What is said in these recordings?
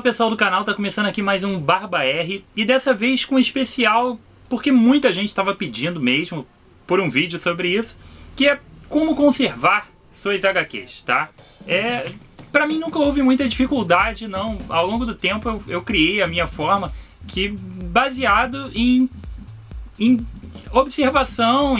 Fala pessoal do canal, tá começando aqui mais um Barba R e dessa vez com um especial porque muita gente estava pedindo mesmo por um vídeo sobre isso, que é como conservar suas HQs, tá? Pra mim nunca houve muita dificuldade não, ao longo do tempo eu criei a minha forma que baseado em observação,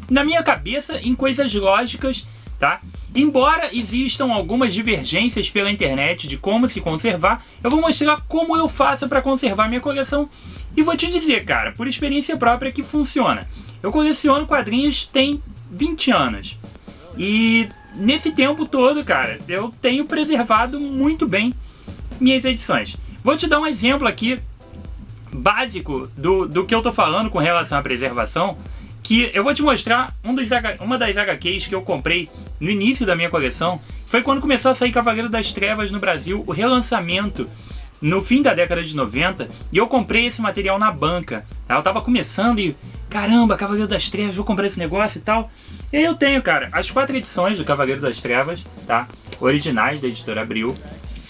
na minha cabeça, em coisas lógicas, tá? Embora existam algumas divergências pela internet de como se conservar, eu vou mostrar como eu faço para conservar minha coleção e vou te dizer, cara, por experiência própria que funciona. Eu coleciono quadrinhos tem 20 anos e nesse tempo todo, cara, eu tenho preservado muito bem minhas edições. Vou te dar um exemplo aqui básico do que eu tô falando com relação à preservação, que eu vou te mostrar uma das HQs que eu comprei no início da minha coleção. Foi quando começou a sair Cavaleiro das Trevas no Brasil, o relançamento no fim da década de 90, e eu comprei esse material na banca, tá? Eu tava começando e, caramba, Cavaleiro das Trevas, vou comprar esse negócio e tal. E aí eu tenho, cara, as 4 edições do Cavaleiro das Trevas, tá? Originais da editora Abril,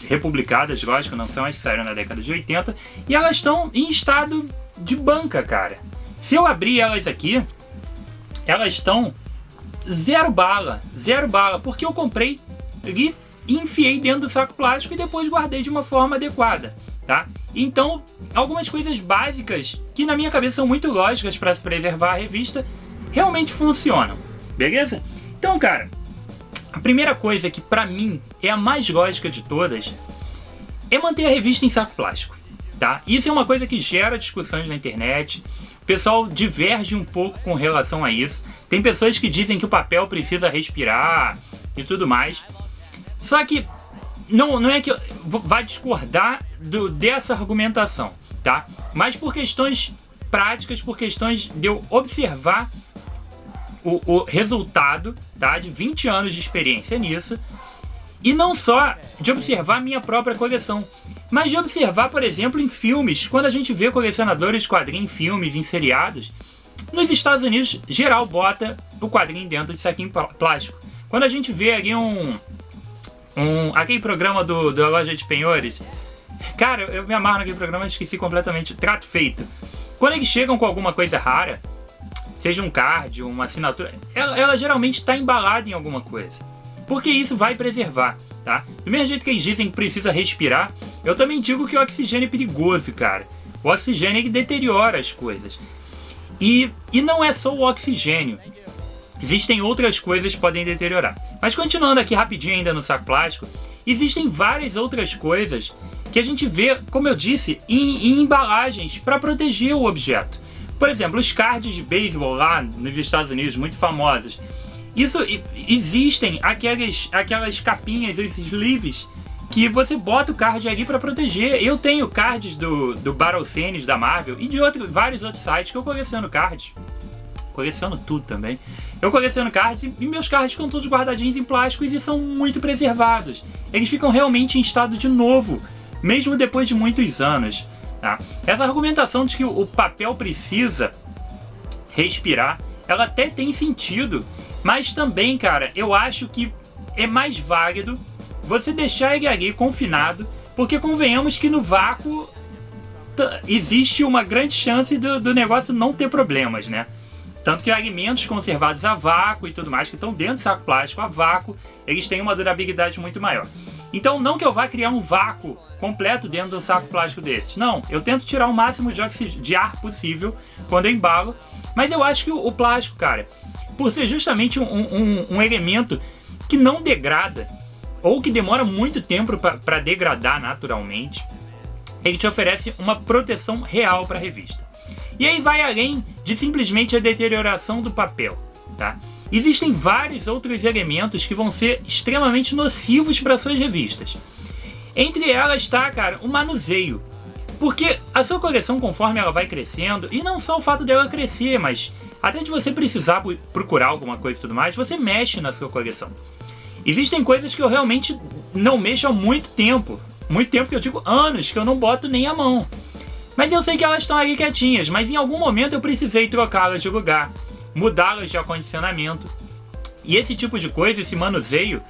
republicadas, lógico, não são as que saíram na década de 80, e elas estão em estado de banca, cara. Se eu abrir elas aqui, elas estão zero bala, porque eu comprei e enfiei dentro do saco plástico e depois guardei de uma forma adequada, tá? Então, algumas coisas básicas que na minha cabeça são muito lógicas para se preservar a revista realmente funcionam, beleza? Então, cara, a primeira coisa que pra mim é a mais lógica de todas é manter a revista em saco plástico, tá? Isso é uma coisa que gera discussões na internet. O pessoal diverge um pouco com relação a isso. Tem pessoas que dizem que o papel precisa respirar e tudo mais. Só que não é que eu vá discordar dessa argumentação, tá? Mas por questões práticas, por questões de eu observar o resultado, tá, de 20 anos de experiência nisso, e não só de observar minha própria coleção, mas de observar, por exemplo, em filmes, quando a gente vê colecionadores de quadrinhos em filmes, em seriados, nos Estados Unidos, geral bota o quadrinho dentro de saquinho plástico. Quando a gente vê ali aquele programa da Loja de Penhores, cara, eu me amarro naquele programa, esqueci completamente, Trato Feito. Quando eles chegam com alguma coisa rara, seja um card, uma assinatura, ela geralmente está embalada em alguma coisa, porque isso vai preservar, tá? Do mesmo jeito que eles dizem que precisa respirar, eu também digo que o oxigênio é perigoso, cara. O oxigênio é que deteriora as coisas. E não é só o oxigênio. Existem outras coisas que podem deteriorar. Mas continuando aqui rapidinho ainda no saco plástico, existem várias outras coisas que a gente vê, como eu disse, em embalagens para proteger o objeto. Por exemplo, os cards de beisebol lá nos Estados Unidos, muito famosos. Existem aquelas capinhas, esses sleeves, que você bota o card ali para proteger. Eu tenho cards do Battle Scenes da Marvel e de vários outros sites que eu coleciono cards. Coleciono tudo também. Eu coleciono cards e meus cards ficam todos guardadinhos em plásticos e são muito preservados. Eles ficam realmente em estado de novo, mesmo depois de muitos anos. Tá? Essa argumentação de que o papel precisa respirar, ela até tem sentido, mas também, cara, eu acho que é mais válido você deixar ele ali confinado, porque convenhamos que no vácuo existe uma grande chance do negócio não ter problemas, né? Tanto que alimentos conservados a vácuo e tudo mais, que estão dentro do saco plástico a vácuo, eles têm uma durabilidade muito maior. Então não que eu vá criar um vácuo completo dentro de um saco plástico desses. Não, eu tento tirar o máximo de ar possível quando eu embalo. Mas eu acho que o plástico, cara, por ser justamente um elemento que não degrada, ou que demora muito tempo para degradar naturalmente, ele te oferece uma proteção real para a revista. E aí vai além de simplesmente a deterioração do papel, tá? Existem vários outros elementos que vão ser extremamente nocivos para suas revistas. Entre elas está, cara, o manuseio. Porque a sua coleção, conforme ela vai crescendo, e não só o fato dela crescer, mas até de você precisar procurar alguma coisa e tudo mais, você mexe na sua coleção. Existem coisas que eu realmente não mexo há muito tempo. Muito tempo que eu digo anos, que eu não boto nem a mão. Mas eu sei que elas estão ali quietinhas, mas em algum momento eu precisei trocá-las de lugar, mudá-las de acondicionamento. E esse tipo de coisa, esse manuseio,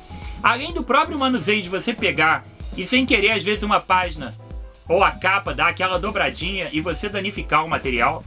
além do próprio manuseio de você pegar e sem querer às vezes uma página ou a capa dá aquela dobradinha e você danificar o material,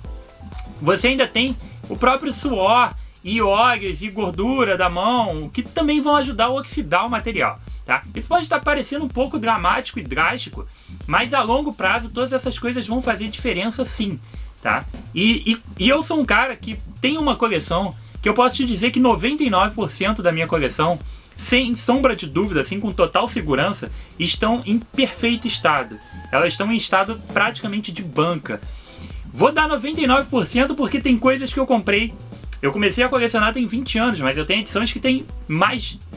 você ainda tem o próprio suor e óleos e gordura da mão que também vão ajudar a oxidar o material, tá? Isso pode estar parecendo um pouco dramático e drástico, mas a longo prazo todas essas coisas vão fazer diferença sim, tá? E eu sou um cara que tem uma coleção que eu posso te dizer que 99% da minha coleção, sem sombra de dúvida, assim, com total segurança, estão em perfeito estado. Elas estão em estado praticamente de banca. Vou dar 99% porque tem coisas que eu comprei. Eu comecei a colecionar tem 20 anos, mas eu tenho edições que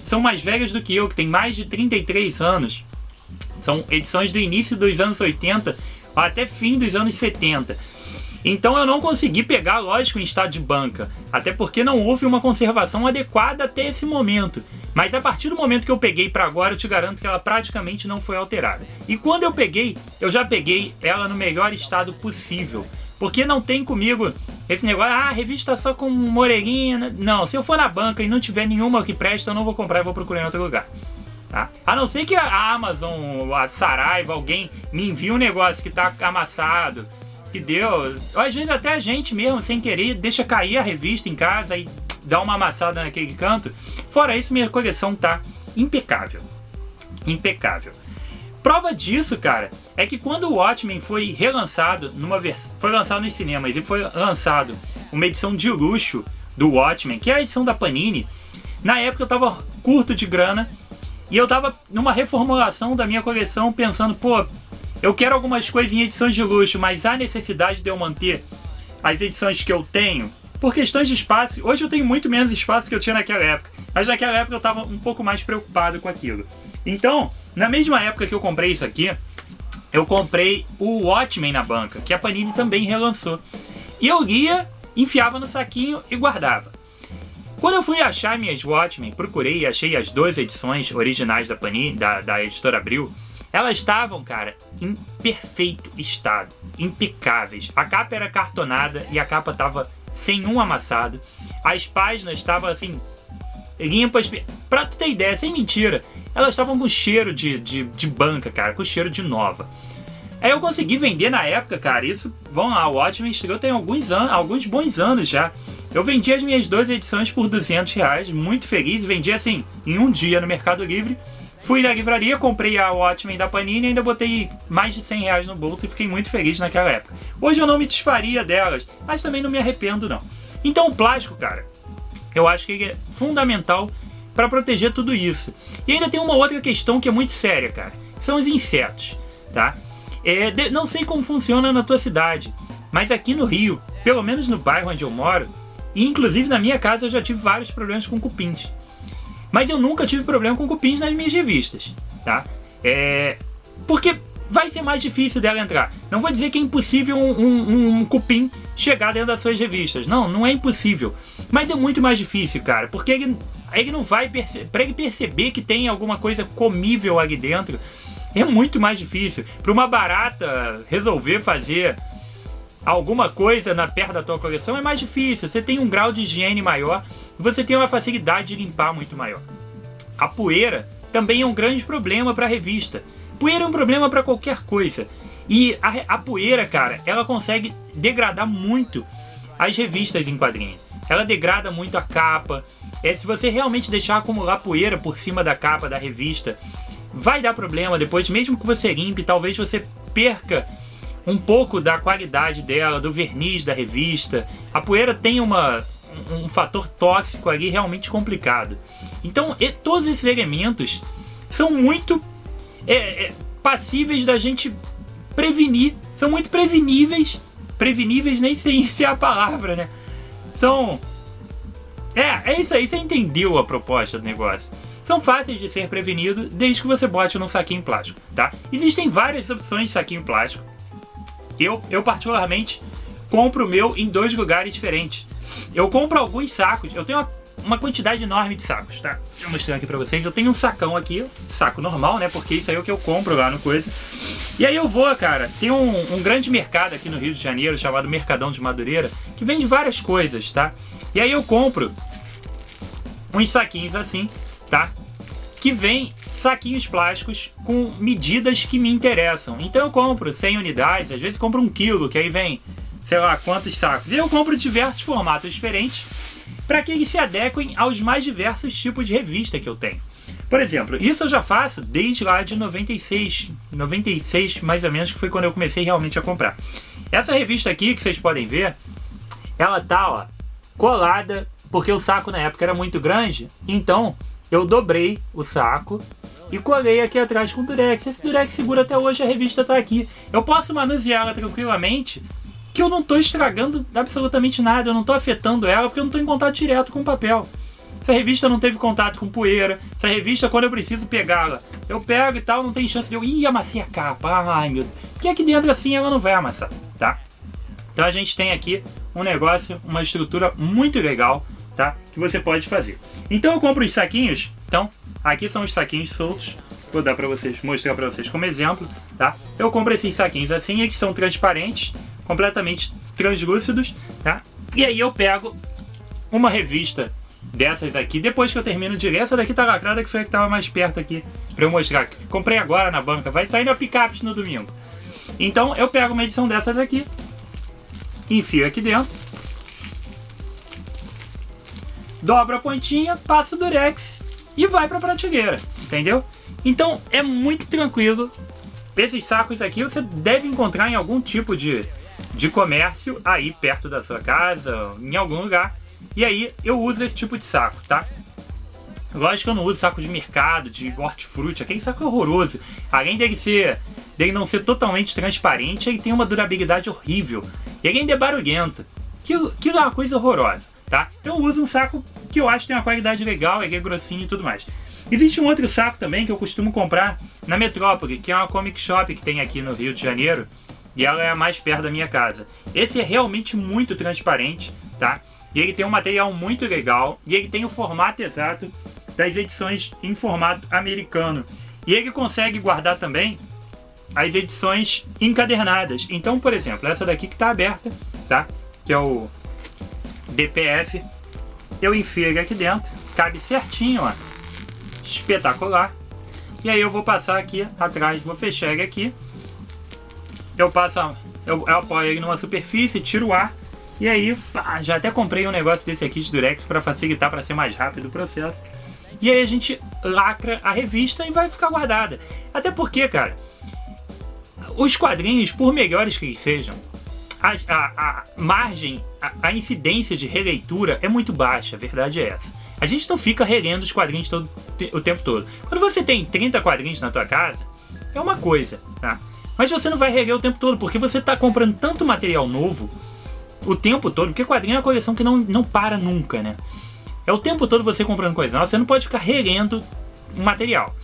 são mais velhas do que eu, que tem mais de 33 anos. São edições do início dos anos 80 até fim dos anos 70. Então eu não consegui pegar, lógico, em estado de banca, até porque não houve uma conservação adequada até esse momento. Mas a partir do momento que eu peguei para agora, eu te garanto que ela praticamente não foi alterada. E quando eu peguei, eu já peguei ela no melhor estado possível. Porque não tem comigo esse negócio, a revista só com uma orelhinha. Não, se eu for na banca e não tiver nenhuma que presta, eu não vou comprar e vou procurar em outro lugar. Tá? A não ser que a Amazon, a Saraiva, alguém me envie um negócio que tá amassado, que deu. Às vezes até a gente mesmo, sem querer, deixa cair a revista em casa e dá uma amassada naquele canto. Fora isso, minha coleção tá impecável. Impecável. Prova disso, cara, é que quando o Watchmen foi relançado, foi lançado nos cinemas e foi lançado uma edição de luxo do Watchmen, que é a edição da Panini, na época eu tava curto de grana e eu tava numa reformulação da minha coleção pensando, pô, eu quero algumas coisas em edições de luxo, mas há necessidade de eu manter as edições que eu tenho por questões de espaço. Hoje eu tenho muito menos espaço que eu tinha naquela época, mas naquela época eu estava um pouco mais preocupado com aquilo. Então, na mesma época que eu comprei isso aqui, eu comprei o Watchmen na banca, que a Panini também relançou. E eu lia, enfiava no saquinho e guardava. Quando eu fui achar minhas Watchmen, procurei e achei as 2 edições originais da Panini, da editora Abril. Elas estavam, cara, em perfeito estado, impecáveis. A capa era cartonada e a capa tava sem um amassado. As páginas estavam assim, limpas. Pra tu ter ideia, sem mentira, elas estavam com cheiro de banca, cara, com cheiro de nova. Aí eu consegui vender na época, cara, isso, vamos lá, o Watchmen estreou tem alguns bons anos já. Eu vendi as minhas 2 edições por R$200, muito feliz, vendi assim, em um dia no Mercado Livre. Fui na livraria, comprei a Watchmen da Panini e ainda botei mais de R$100 no bolso e fiquei muito feliz naquela época. Hoje eu não me desfaria delas, mas também não me arrependo não. Então o plástico, cara, eu acho que ele é fundamental para proteger tudo isso. E ainda tem uma outra questão que é muito séria, cara. São os insetos, tá? Não sei como funciona na tua cidade, mas aqui no Rio, pelo menos no bairro onde eu moro, e inclusive na minha casa eu já tive vários problemas com cupins. Mas eu nunca tive problema com cupins nas minhas revistas, tá? Porque vai ser mais difícil dela entrar. Não vou dizer que é impossível um cupim chegar dentro das suas revistas. Não, não é impossível. Mas é muito mais difícil, cara. Porque ele não vai para ele perceber que tem alguma coisa comível ali dentro. É muito mais difícil. Para uma barata resolver fazer alguma coisa perto da tua coleção é mais difícil. Você tem um grau de higiene maior, você tem uma facilidade de limpar muito maior. A poeira também é um grande problema para a revista. Poeira é um problema para qualquer coisa. E a poeira, cara, ela consegue degradar muito as revistas em quadrinhos. Ela degrada muito a capa. Se você realmente deixar acumular poeira por cima da capa da revista, vai dar problema depois, mesmo que você limpe, talvez você perca um pouco da qualidade dela, do verniz da revista. A poeira tem um fator tóxico ali realmente complicado. Então, todos esses elementos são muito passíveis da gente prevenir. São muito preveníveis. Preveníveis nem sei se é a palavra, né? É isso aí, você entendeu a proposta do negócio. São fáceis de ser prevenidos desde que você bote num saquinho plástico, tá? Existem várias opções de saquinho plástico. Eu particularmente compro o meu em 2 lugares diferentes. Eu compro alguns sacos, eu tenho uma quantidade enorme de sacos, tá? Deixa eu mostrar aqui pra vocês. Eu tenho um sacão aqui, saco normal, né? Porque isso aí é o que eu compro lá no coisa. E aí eu vou, cara, tem um grande mercado aqui no Rio de Janeiro chamado Mercadão de Madureira, que vende várias coisas, tá? E aí eu compro uns saquinhos assim, tá? que vem saquinhos plásticos com medidas que me interessam. Então eu compro 100 unidades, às vezes compro 1 quilo, que aí vem, sei lá, quantos sacos. E eu compro diversos formatos diferentes para que eles se adequem aos mais diversos tipos de revista que eu tenho. Por exemplo, isso eu já faço desde lá de 96 mais ou menos, que foi quando eu comecei realmente a comprar. Essa revista aqui, que vocês podem ver, ela tá, ó, colada, porque o saco na época era muito grande, então eu dobrei o saco e colei aqui atrás com durex. Esse durex segura até hoje, a revista tá aqui. Eu posso manusear ela tranquilamente, que eu não tô estragando absolutamente nada, eu não tô afetando ela, porque eu não tô em contato direto com o papel. Essa revista não teve contato com poeira, essa revista, quando eu preciso pegá-la, eu pego e tal, não tem chance de eu... Ih, amassei a capa, ai meu Deus. Porque aqui dentro assim ela não vai amassar, tá? Então a gente tem aqui um negócio, uma estrutura muito legal, tá? Que você pode fazer. Então eu compro os saquinhos. Então, aqui são os saquinhos soltos. Vou dar pra vocês, mostrar pra vocês como exemplo, tá? Eu compro esses saquinhos assim, eles são transparentes, completamente translúcidos, tá? E aí eu pego uma revista dessas aqui, depois que eu termino de ler. Essa daqui tá lacrada, que foi a que tava mais perto aqui pra eu mostrar. Comprei agora na banca, vai sair na picape no domingo. Então eu pego uma edição dessas aqui, enfio aqui dentro, dobro a pontinha, passo o durex e vai pra prateleira, entendeu? Então é muito tranquilo. Esses sacos aqui você deve encontrar em algum tipo de comércio aí perto da sua casa, em algum lugar. E aí eu uso esse tipo de saco, tá? Lógico que eu não uso saco de mercado, de hortifruti, aquele saco é horroroso. Além dele não ser totalmente transparente, ele tem uma durabilidade horrível. E ele ainda é barulhento. Aquilo é uma coisa horrorosa, tá? Então eu uso um saco que eu acho que tem uma qualidade legal, ele é grossinho e tudo mais. Existe um outro saco também que eu costumo comprar na Metrópole, que é uma comic shop que tem aqui no Rio de Janeiro. E ela é a mais perto da minha casa. Esse é realmente muito transparente, tá? E ele tem um material muito legal. E ele tem o formato exato das edições em formato americano. E ele consegue guardar também as edições encadernadas. Então, por exemplo, essa daqui que está aberta, tá? Que é o DPF. Eu enfio ele aqui dentro. Cabe certinho, ó. Espetacular. E aí eu vou passar aqui atrás, vou fechar ele aqui. Eu apoio ele numa superfície, tiro o ar. E aí, pá, já até comprei um negócio desse aqui de durex para facilitar, para ser mais rápido o processo. E aí a gente lacra a revista e vai ficar guardada. Até porque, cara, os quadrinhos, por melhores que eles sejam, a margem, a incidência de releitura é muito baixa, a verdade é essa. A gente não fica relendo os quadrinhos o tempo todo. Quando você tem 30 quadrinhos na tua casa, é uma coisa, tá? Mas você não vai reler o tempo todo, porque você está comprando tanto material novo o tempo todo, porque quadrinho é uma coleção que não para nunca, né? É o tempo todo você comprando coisa nova, você não pode ficar relendo material.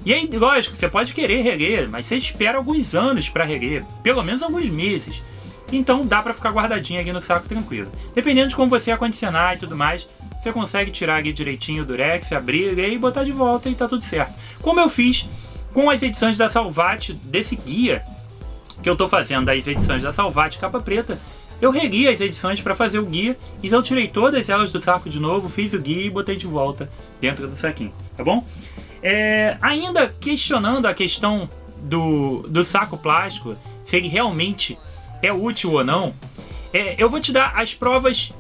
E aí, lógico, você pode querer reler, mas você espera alguns anos para reler, pelo menos alguns meses. Então dá para ficar guardadinho aqui no saco tranquilo. Dependendo de como você acondicionar e tudo mais, você consegue tirar aqui direitinho o durex, abrir e botar de volta e tá tudo certo. Como eu fiz com as edições da Salvat, desse guia que eu tô fazendo, das edições da Salvat capa preta, eu regui as edições para fazer o guia, então eu tirei todas elas do saco de novo, fiz o guia e botei de volta dentro do saquinho, tá bom? Ainda questionando a questão do saco plástico, se ele realmente é útil ou não, eu vou te dar as provas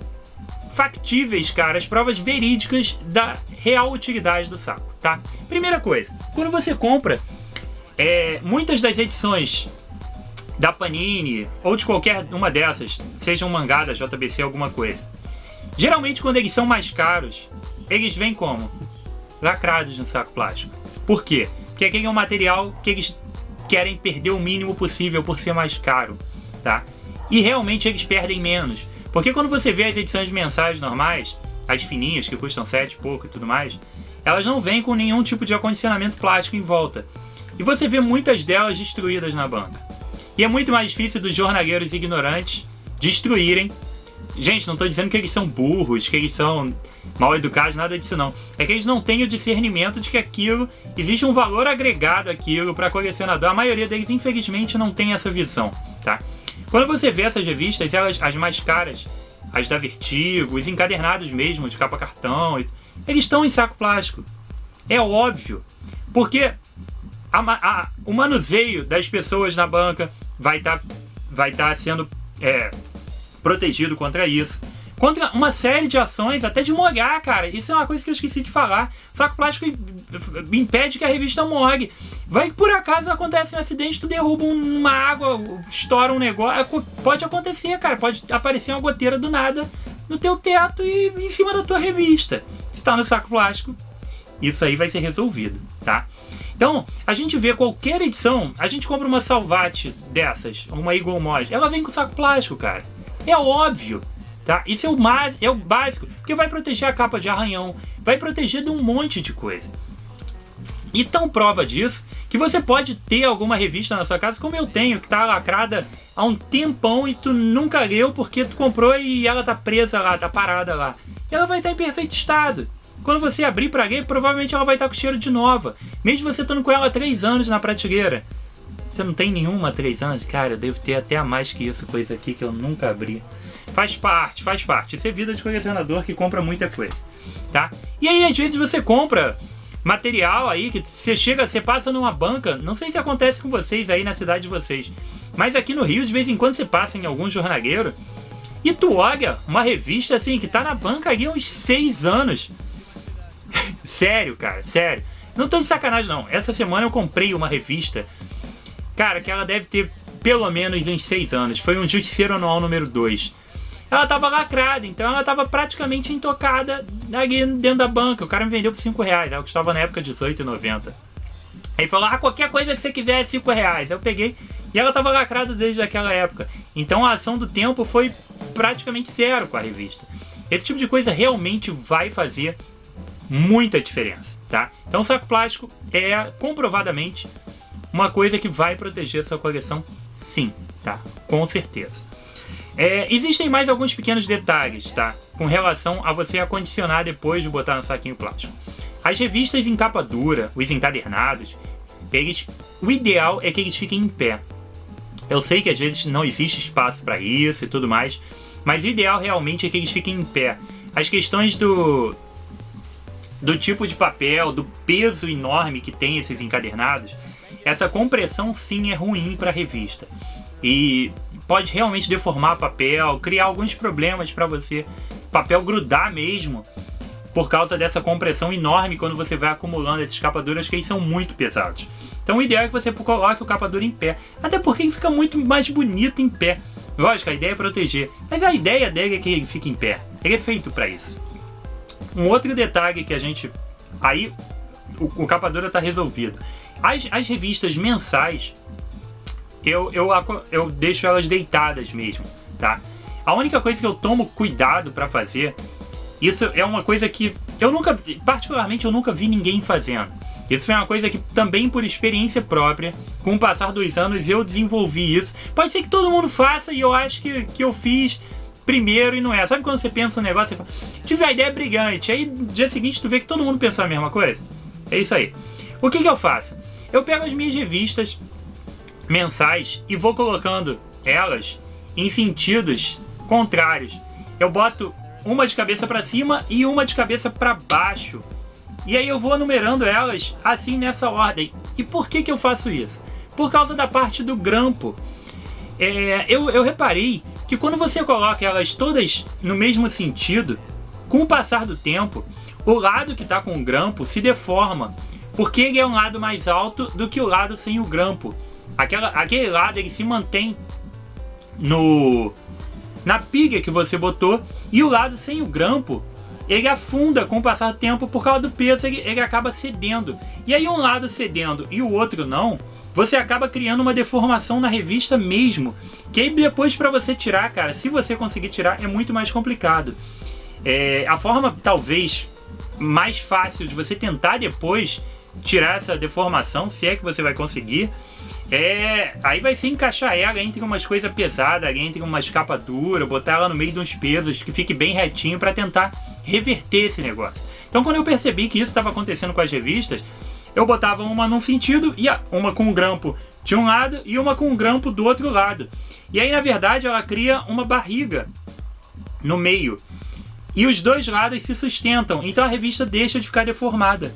factíveis, cara, as provas verídicas da real utilidade do saco, tá? Primeira coisa, quando você compra muitas das edições da Panini, ou de qualquer uma dessas, seja um mangá da JBC, alguma coisa, geralmente quando eles são mais caros, eles vêm como? Lacrados no saco plástico. Por quê? Porque aquele é um material que eles querem perder o mínimo possível por ser mais caro, tá? E realmente eles perdem menos. Porque quando você vê as edições mensais normais, as fininhas, que custam 7 e pouco e tudo mais, elas não vêm com nenhum tipo de acondicionamento plástico em volta. E você vê muitas delas destruídas na banca. E é muito mais difícil dos jornaleiros ignorantes destruírem. Gente, não estou dizendo que eles são burros, que eles são mal educados, nada disso não. É que eles não têm o discernimento de que aquilo, existe um valor agregado àquilo para colecionador. A maioria deles, infelizmente, não tem essa visão, tá? Quando você vê essas revistas, elas, as mais caras, as da Vertigo, os encadernados mesmo, de capa cartão, eles estão em saco plástico. É óbvio. Porque o manuseio das pessoas na banca vai estar sendo protegido contra isso. Contra uma série de ações, até de molhar, cara. Isso é uma coisa que eu esqueci de falar. O saco plástico impede que a revista molhe. Vai que por acaso acontece um acidente, tu derruba uma água, estoura um negócio. Pode acontecer, cara. Pode aparecer uma goteira do nada no teu teto e em cima da tua revista. Se tá no saco plástico, isso aí vai ser resolvido, tá? Então, a gente vê qualquer edição, a gente compra uma Salvat dessas, uma Eagle Moss, ela vem com saco plástico, cara. É óbvio. Tá? Isso é o básico, porque vai proteger a capa de arranhão, vai proteger de um monte de coisa. E tão prova disso que você pode ter alguma revista na sua casa, como eu tenho, que tá lacrada há um tempão e tu nunca leu porque tu comprou e ela tá presa lá, tá parada lá. E ela vai estar em perfeito estado. Quando você abrir pra ler, provavelmente ela vai estar com cheiro de nova, mesmo você estando com ela há 3 anos na prateleira. Você não tem nenhuma há 3 anos? Cara, eu devo ter até a mais que isso, coisa aqui que eu nunca abri. Faz parte. Isso é vida de colecionador que compra muita coisa, tá? E aí, às vezes, você compra material aí que você passa numa banca, não sei se acontece com vocês aí na cidade de vocês, mas aqui no Rio, de vez em quando, você passa em algum jornaleiro e tu olha uma revista assim, que tá na banca ali há uns 6 anos. Sério, cara, sério. Não tô de sacanagem, não. Essa semana eu comprei uma revista, cara, que ela deve ter pelo menos uns 6 anos. Foi um Justiceiro Anual número 2. Ela tava lacrada, então ela tava praticamente intocada ali dentro da banca. O cara me vendeu por R$5, ela custava na época R$18,90. Aí falou, qualquer coisa que você quiser é R$5. Eu peguei e ela tava lacrada desde aquela época. Então a ação do tempo foi praticamente zero com a revista. Esse tipo de coisa realmente vai fazer muita diferença, tá? Então o saco plástico é comprovadamente uma coisa que vai proteger a sua coleção, sim, tá? Com certeza. Existem mais alguns pequenos detalhes, tá? Com relação a você acondicionar depois de botar no saquinho plástico. As revistas em capa dura, os encadernados, o ideal é que eles fiquem em pé. Eu sei que às vezes não existe espaço para isso e tudo mais, mas o ideal realmente é que eles fiquem em pé. As questões do tipo de papel, do peso enorme que tem esses encadernados, essa compressão sim é ruim para a revista. E pode realmente deformar papel, criar alguns problemas para você, papel grudar mesmo, por causa dessa compressão enorme quando você vai acumulando esses capa duras, que eles são muito pesados. Então o ideal é que você coloque o capa dura em pé, até porque ele fica muito mais bonito em pé. Lógico, a ideia é proteger, mas a ideia dele é que ele fique em pé, ele é feito para isso. Um outro detalhe que a gente... Aí o capa dura está resolvido. As revistas mensais, eu deixo elas deitadas mesmo, tá? A única coisa que eu tomo cuidado para fazer, isso é uma coisa que particularmente eu nunca vi ninguém fazendo. Isso foi uma coisa que também por experiência própria, com o passar dos anos eu desenvolvi isso. Pode ser que todo mundo faça e eu acho que eu fiz primeiro e não é. Sabe quando você pensa um negócio e fala, tive a ideia brilhante, aí no dia seguinte tu vê que todo mundo pensou a mesma coisa? É isso aí. O que eu faço? Eu pego as minhas revistas mensais e vou colocando elas em sentidos contrários. Eu boto uma de cabeça para cima e uma de cabeça para baixo. E aí eu vou numerando elas assim nessa ordem. E por que eu faço isso? Por causa da parte do grampo. Eu reparei que quando você coloca elas todas no mesmo sentido, com o passar do tempo, o lado que está com o grampo se deforma, porque ele é um lado mais alto do que o lado sem o grampo. Aquele lado ele se mantém na pilha que você botou, e o lado sem o grampo ele afunda com o passar do tempo por causa do peso, ele acaba cedendo. E aí um lado cedendo e o outro não, você acaba criando uma deformação na revista mesmo, que aí depois para você tirar, cara, se você conseguir tirar, é muito mais complicado. A forma talvez mais fácil de você tentar depois tirar essa deformação, se é que você vai conseguir, aí vai ser encaixar ela entre umas coisas pesadas, entre umas capas duras, botar ela no meio de uns pesos que fique bem retinho para tentar reverter esse negócio. Então quando eu percebi que isso estava acontecendo com as revistas, eu botava uma num sentido, e uma com um grampo de um lado e uma com um grampo do outro lado. E aí na verdade ela cria uma barriga no meio. E os dois lados se sustentam, então a revista deixa de ficar deformada.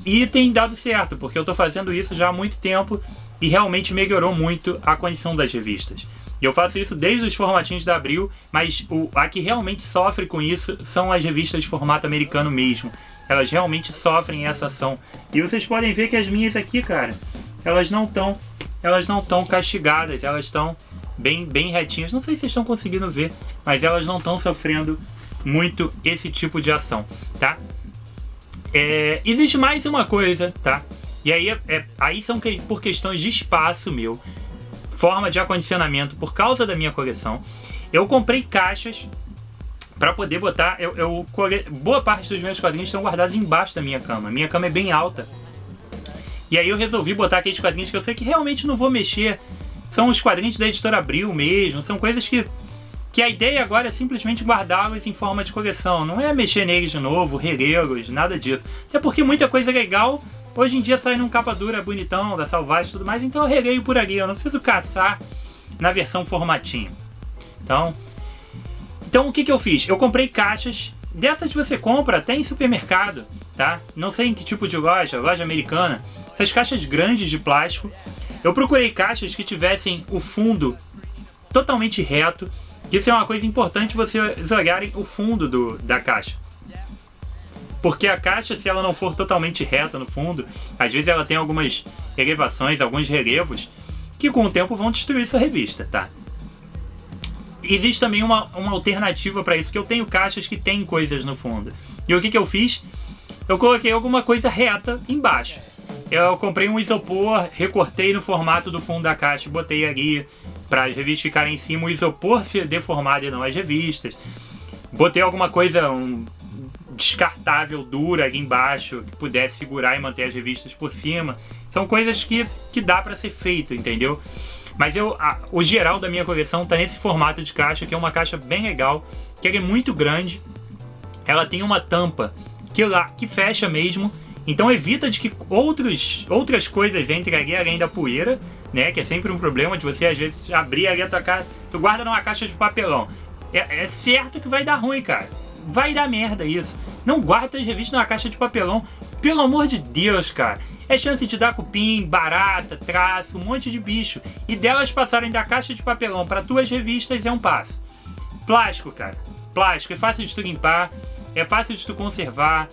E tem dado certo, porque eu estou fazendo isso já há muito tempo e realmente melhorou muito a condição das revistas. E eu faço isso desde os formatinhos da Abril, mas a que realmente sofre com isso são as revistas de formato americano mesmo. Elas realmente sofrem essa ação. E vocês podem ver que as minhas aqui, cara, elas não estão castigadas, elas estão bem retinhas. Não sei se vocês estão conseguindo ver, mas elas não estão sofrendo muito esse tipo de ação, tá? Existe mais uma coisa, tá? E aí são por questões de espaço meu, forma de acondicionamento por causa da minha coleção. Eu comprei caixas para poder botar. Boa parte dos meus quadrinhos estão guardados embaixo da minha cama. Minha cama é bem alta. E aí eu resolvi botar aqueles quadrinhos que eu sei que realmente não vou mexer. São os quadrinhos da editora Abril mesmo. São coisas que a ideia agora é simplesmente guardá-los em forma de coleção. Não é mexer neles de novo, relê-los, nada disso. Até porque muita coisa legal hoje em dia sai num capa dura bonitão, da Salvage e tudo mais. Então eu releio por ali. Eu não preciso caçar na versão formatinho. Então o que eu fiz? Eu comprei caixas. Dessas você compra até em supermercado, tá? Não sei em que tipo de loja americana. Essas caixas grandes de plástico. Eu procurei caixas que tivessem o fundo totalmente reto. Isso é uma coisa importante vocês olharem o fundo da caixa. Porque a caixa, se ela não for totalmente reta no fundo, às vezes ela tem algumas elevações, alguns relevos, que com o tempo vão destruir sua revista, tá? Existe também uma alternativa para isso, que eu tenho caixas que tem coisas no fundo. E o que eu fiz? Eu coloquei alguma coisa reta embaixo. Eu comprei um isopor, recortei no formato do fundo da caixa e botei ali para as revistas ficarem em cima, o isopor ser deformado e não as revistas. Botei alguma coisa descartável, dura ali embaixo, que pudesse segurar e manter as revistas por cima. São coisas que dá para ser feito, entendeu? Mas o geral da minha coleção está nesse formato de caixa, que é uma caixa bem legal, que ela é muito grande. Ela tem uma tampa que fecha mesmo, então evita de que outras coisas entrem ali além da poeira, né? Que é sempre um problema de você às vezes abrir ali a tua caixa. Tu guarda numa caixa de papelão. É certo que vai dar ruim, cara. Vai dar merda isso. Não guarda as revistas numa caixa de papelão. Pelo amor de Deus, cara. É chance de dar cupim, barata, traço, um monte de bicho. E delas passarem da caixa de papelão para tuas revistas é um passo. Plástico, cara. Plástico. É fácil de tu limpar. É fácil de tu conservar.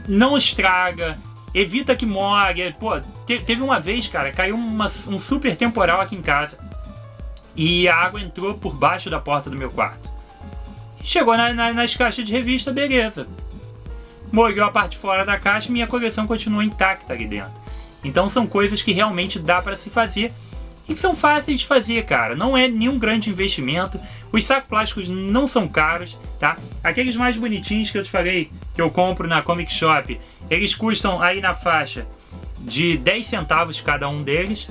Não estraga. Evita que molhe. Pô, teve uma vez, cara, caiu um super temporal aqui em casa. E a água entrou por baixo da porta do meu quarto. Chegou nas caixas de revista, beleza. Molhou a parte de fora da caixa e minha coleção continua intacta ali dentro. Então são coisas que realmente dá para se fazer e que são fáceis de fazer, cara. Não é nenhum grande investimento. Os sacos plásticos não são caros, tá? Aqueles mais bonitinhos que eu te falei, que eu compro na Comic Shop, eles custam aí na faixa de 10 centavos cada um deles.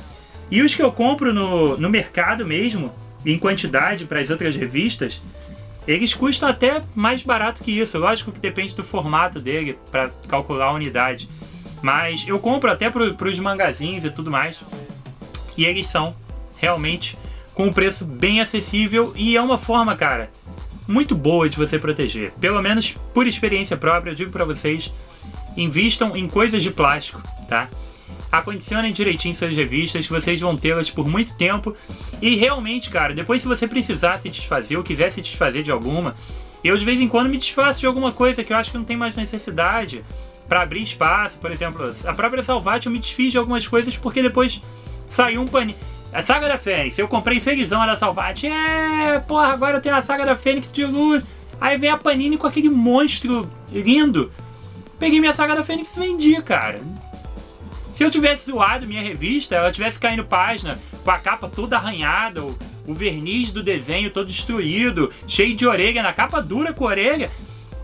E os que eu compro no mercado mesmo, em quantidade para as outras revistas, eles custam até mais barato que isso. Lógico que depende do formato dele para calcular a unidade. Mas eu compro até para os mangazinhos e tudo mais. E eles são realmente com um preço bem acessível. E é uma forma, cara, muito boa de você proteger. Pelo menos por experiência própria, eu digo para vocês, invistam em coisas de plástico, tá? Acondicionem direitinho suas revistas, que vocês vão tê-las por muito tempo. E realmente, cara, depois se você precisar se desfazer ou quiser se desfazer de alguma, eu de vez em quando me desfaço de alguma coisa que eu acho que não tem mais necessidade para abrir espaço. Por exemplo, a própria Salvage eu me desfiz de algumas coisas porque depois saiu um paninho. A Saga da Fênix, eu comprei felizão da Salvage. Porra, agora eu tenho a Saga da Fênix de luz. Aí vem a Panini com aquele monstro lindo. Peguei minha Saga da Fênix e vendi, cara. Se eu tivesse zoado minha revista, ela tivesse caindo página, com a capa toda arranhada, o verniz do desenho todo destruído, cheio de orelha, na capa dura com orelha,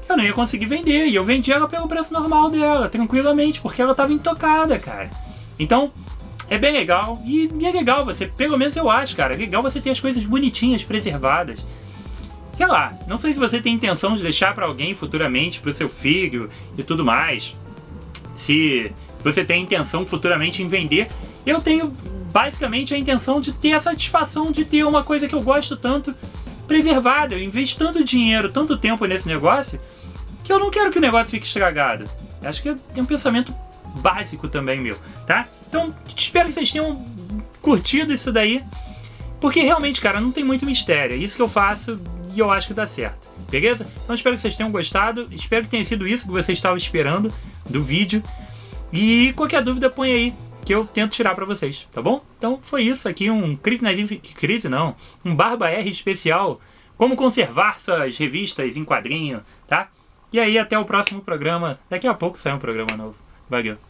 eu não ia conseguir vender. E eu vendi ela pelo preço normal dela, tranquilamente, porque ela estava intocada, cara. Então, é bem legal. E é legal você, pelo menos eu acho, cara, é legal você ter as coisas bonitinhas, preservadas. Sei lá, não sei se você tem intenção de deixar para alguém futuramente, pro seu filho e tudo mais. Se você tem intenção futuramente em vender, eu tenho basicamente a intenção de ter a satisfação de ter uma coisa que eu gosto tanto preservada. Eu investo tanto dinheiro, tanto tempo nesse negócio, que eu não quero que o negócio fique estragado. Acho que é um pensamento básico também meu, tá? Então, espero que vocês tenham curtido isso daí, porque realmente, cara, não tem muito mistério. É isso que eu faço e eu acho que dá certo, beleza? Então espero que vocês tenham gostado, espero que tenha sido isso que você estava esperando do vídeo. E qualquer dúvida põe aí, que eu tento tirar pra vocês, tá bom? Então foi isso aqui, um um Barba R especial, como conservar suas revistas em quadrinho, tá? E aí até o próximo programa, daqui a pouco sai um programa novo. Valeu!